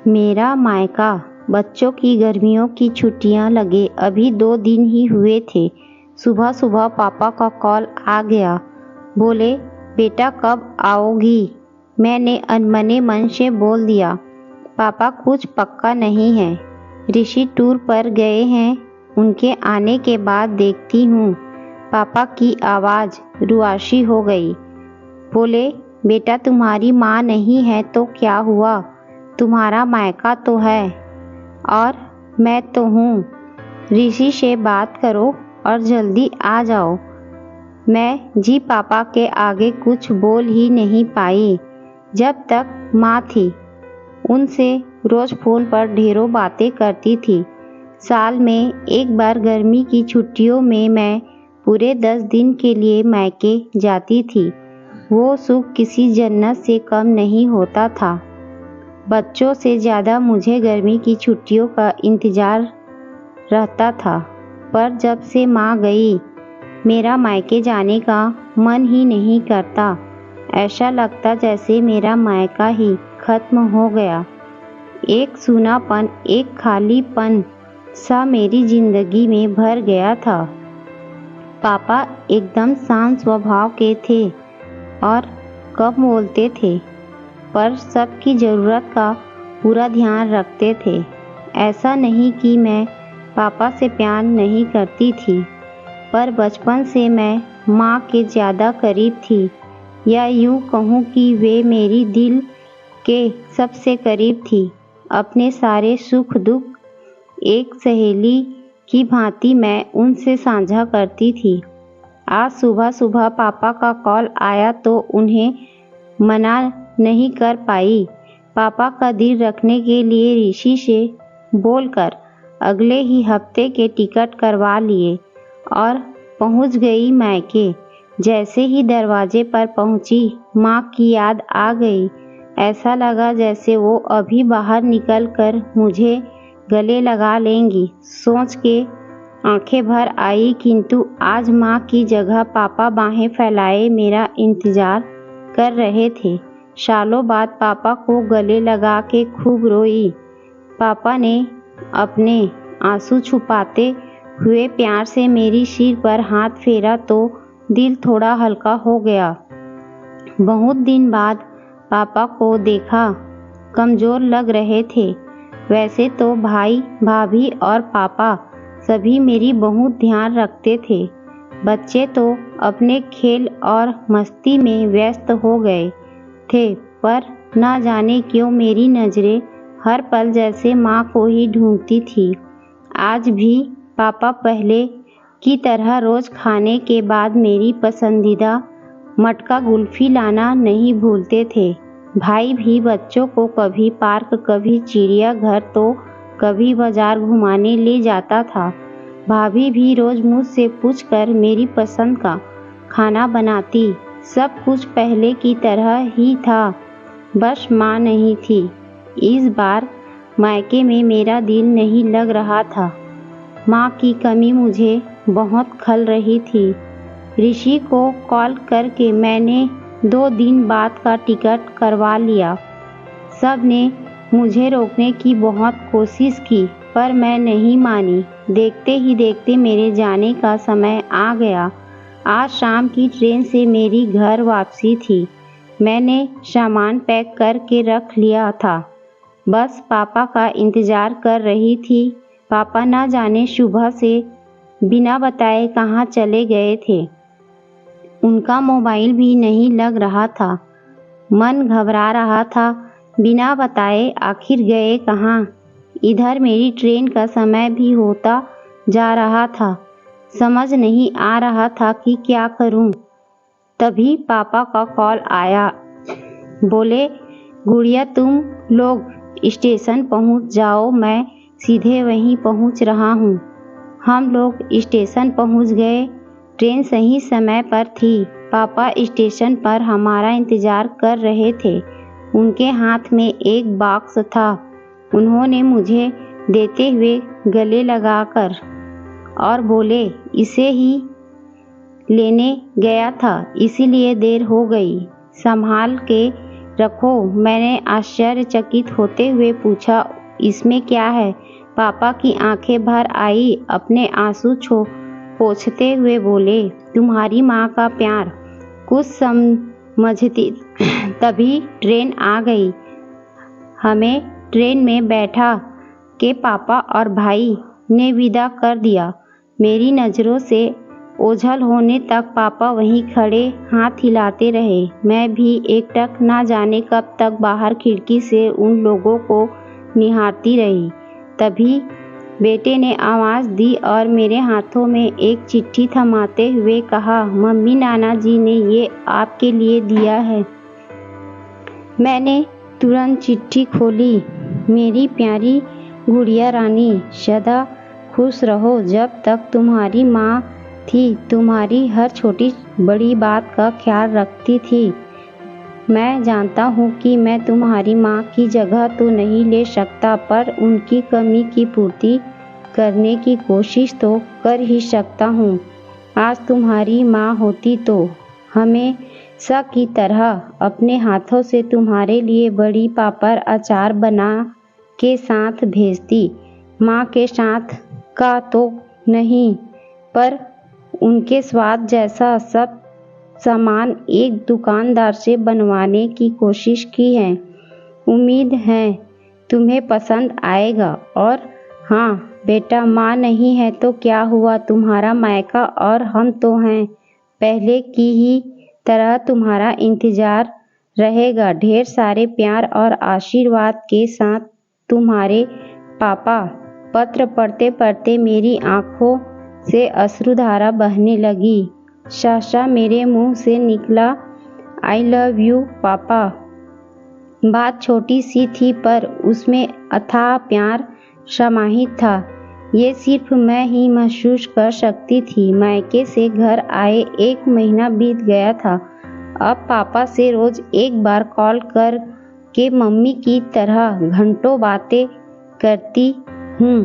मेरा मायका। बच्चों की गर्मियों की छुट्टियां लगे अभी 2 दिन ही हुए थे। सुबह सुबह पापा का कॉल आ गया। बोले, बेटा कब आओगी? मैंने अनमने मन से बोल दिया, पापा कुछ पक्का नहीं है। ऋषि टूर पर गए हैं, उनके आने के बाद देखती हूँ। पापा की आवाज़ रुआशी हो गई। बोले, बेटा तुम्हारी माँ नहीं है तो क्या हुआ? तुम्हारा मायका तो है और मैं तो हूँ। ऋषि से बात करो और जल्दी आ जाओ। मैं जी पापा के आगे कुछ बोल ही नहीं पाई। जब तक माँ थी उनसे रोज फोन पर ढेरों बातें करती थी। साल में एक बार गर्मी की छुट्टियों में मैं पूरे 10 दिन के लिए मायके जाती थी। वो सुख किसी जन्नत से कम नहीं होता था। बच्चों से ज़्यादा मुझे गर्मी की छुट्टियों का इंतज़ार रहता था। पर जब से माँ गई, मेरा मायके जाने का मन ही नहीं करता। ऐसा लगता जैसे मेरा मायका ही खत्म हो गया। एक सूनापन, एक खालीपन सा मेरी जिंदगी में भर गया था। पापा एकदम शांत स्वभाव के थे और कम बोलते थे, पर सबकी ज़रूरत का पूरा ध्यान रखते थे। ऐसा नहीं कि मैं पापा से प्यार नहीं करती थी, पर बचपन से मैं माँ के ज़्यादा करीब थी, या यूँ कहूँ कि वे मेरी दिल के सबसे करीब थी। अपने सारे सुख दुख एक सहेली की भांति मैं उनसे साझा करती थी। आज सुबह सुबह पापा का कॉल आया तो उन्हें मना नहीं कर पाई। पापा का दिल रखने के लिए ऋषि से बोलकर अगले ही हफ्ते के टिकट करवा लिए और पहुंच गई मायके। जैसे ही दरवाजे पर पहुंची, माँ की याद आ गई। ऐसा लगा जैसे वो अभी बाहर निकलकर मुझे गले लगा लेंगी। सोच के आंखें भर आई, किंतु आज माँ की जगह पापा बाहें फैलाए मेरा इंतजार कर रहे थे। सालों बाद पापा को गले लगा के खूब रोई। पापा ने अपने आंसू छुपाते हुए प्यार से मेरी सिर पर हाथ फेरा तो दिल थोड़ा हल्का हो गया। बहुत दिन बाद पापा को देखा, कमज़ोर लग रहे थे। वैसे तो भाई भाभी और पापा सभी मेरी बहुत ध्यान रखते थे। बच्चे तो अपने खेल और मस्ती में व्यस्त हो गए थे, पर ना जाने क्यों मेरी नज़रें हर पल जैसे माँ को ही ढूंढती थी। आज भी पापा पहले की तरह रोज़ खाने के बाद मेरी पसंदीदा मटका कुल्फ़ी लाना नहीं भूलते थे। भाई भी बच्चों को कभी पार्क, कभी चिड़ियाघर तो कभी बाजार घुमाने ले जाता था। भाभी भी रोज़ मुझसे पूछकर मेरी पसंद का खाना बनाती। सब कुछ पहले की तरह ही था, बस माँ नहीं थी। इस बार मायके में मेरा दिल नहीं लग रहा था। माँ की कमी मुझे बहुत खल रही थी। ऋषि को कॉल करके मैंने 2 दिन बाद का टिकट करवा लिया। सब ने मुझे रोकने की बहुत कोशिश की, पर मैं नहीं मानी। देखते ही देखते मेरे जाने का समय आ गया। आज शाम की ट्रेन से मेरी घर वापसी थी। मैंने सामान पैक करके रख लिया था, बस पापा का इंतज़ार कर रही थी। पापा ना जाने सुबह से बिना बताए कहाँ चले गए थे। उनका मोबाइल भी नहीं लग रहा था। मन घबरा रहा था, बिना बताए आखिर गए कहाँ। इधर मेरी ट्रेन का समय भी होता जा रहा था। समझ नहीं आ रहा था कि क्या करूं। तभी पापा का कॉल आया। बोले, गुड़िया तुम लोग स्टेशन पहुंच जाओ, मैं सीधे वहीं पहुंच रहा हूं। हम लोग स्टेशन पहुंच गए। ट्रेन सही समय पर थी। पापा स्टेशन पर हमारा इंतज़ार कर रहे थे। उनके हाथ में एक बॉक्स था। उन्होंने मुझे देते हुए गले लगाकर और बोले, इसे ही लेने गया था, इसीलिए देर हो गई। संभाल के रखो। मैंने आश्चर्यचकित होते हुए पूछा, इसमें क्या है? पापा की आंखें भर आई, अपने आंसू पोंछते हुए बोले, तुम्हारी माँ का प्यार। कुछ समझती तभी ट्रेन आ गई। हमें ट्रेन में बैठा के पापा और भाई ने विदा कर दिया। मेरी नज़रों से ओझल होने तक पापा वहीं खड़े हाथ हिलाते रहे। मैं भी एकटक ना जाने कब तक बाहर खिड़की से उन लोगों को निहारती रही। तभी बेटे ने आवाज़ दी और मेरे हाथों में एक चिट्ठी थमाते हुए कहा, मम्मी नाना जी ने ये आपके लिए दिया है। मैंने तुरंत चिट्ठी खोली। मेरी प्यारी गुड़िया रानी, सदा खुश रहो। जब तक तुम्हारी माँ थी तुम्हारी हर छोटी बड़ी बात का ख्याल रखती थी। मैं जानता हूँ कि मैं तुम्हारी माँ की जगह तो नहीं ले सकता, पर उनकी कमी की पूर्ति करने की कोशिश तो कर ही सकता हूँ। आज तुम्हारी माँ होती तो हमेशा की तरह अपने हाथों से तुम्हारे लिए बड़ी पापड़ अचार बना के साथ भेजती। माँ के साथ का तो नहीं, पर उनके स्वाद जैसा सब सामान एक दुकानदार से बनवाने की कोशिश की है। उम्मीद है तुम्हें पसंद आएगा। और हाँ बेटा, माँ नहीं है तो क्या हुआ, तुम्हारा मायका और हम तो हैं। पहले की ही तरह तुम्हारा इंतजार रहेगा। ढेर सारे प्यार और आशीर्वाद के साथ, तुम्हारे पापा। पत्र पढ़ते पढ़ते मेरी आंखों से अश्रुधारा बहने लगी। सहसा मेरे मुंह से निकला, आई लव यू पापा। बात छोटी सी थी, पर उसमें अथाह प्यार समाहित था। ये सिर्फ मैं ही महसूस कर सकती थी। मायके से घर आए 1 महीना बीत गया था। अब पापा से रोज एक बार कॉल कर के मम्मी की तरह घंटों बातें करती हूँ।